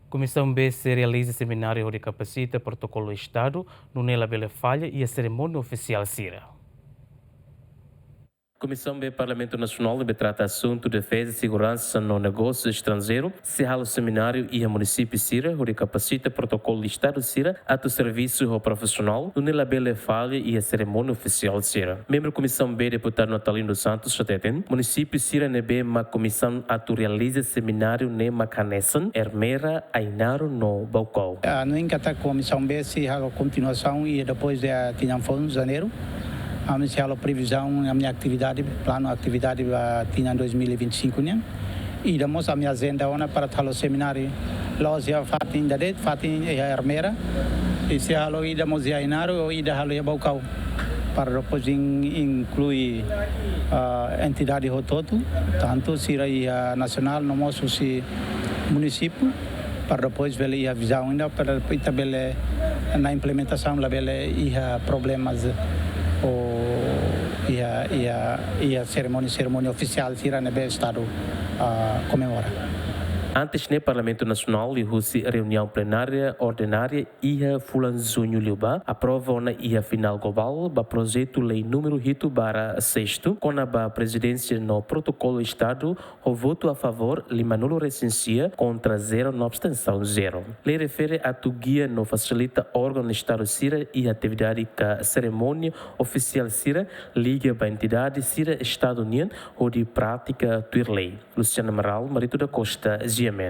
Comissão B se realiza seminário de capacita protocolo Estado, no Nela Bela Falha e a cerimônia oficial CIRA. Comissão B Parlamento Nacional trata assunto defesa e segurança no negócio estrangeiro, se o seminário e a município CIRA, onde capacita protocolo Estado CIRA, ato serviço ao profissional, no Nela Bela Falha e a cerimônia oficial CIRA. Membro Comissão B, deputado Natalino Santos Chateten, município CIRA nebe uma comissão ato realiza seminário ne Macanessan, Hermera, Ainaro no Baucau. No encata Comissão B se a continuação e depois de em janeiro. A minha previsão, a minha atividade, plano atividade tinha em 2025, né? E damos a minha agenda para o seminário. Lá se fatin dadet, fatin Hermera, e se halo ida mozia inaro, ida halo ia Baucau, para depois incluir entidade rototo, tanto se a nacional, no nosso se município, para depois ver a visão ainda para ver na implementação lá ver problemas e a cerimônia oficial tira no Estado comemora. Antes no Parlamento Nacional e reunião plenária ordinária e a Fulanzunho Liuba aprova na ia final global ba projeto lei número hito para sexto com a presidência no protocolo Estado o voto a favor limanulo recensia contra zero na abstenção zero. Lei refere a tu guia no facilita órgão Estado CIRA e atividade que cerimônia oficial CIRA liga para a entidade CIRA Estado União ou de prática tuir lei. Luciana Amaral, Marito da Costa, GMN.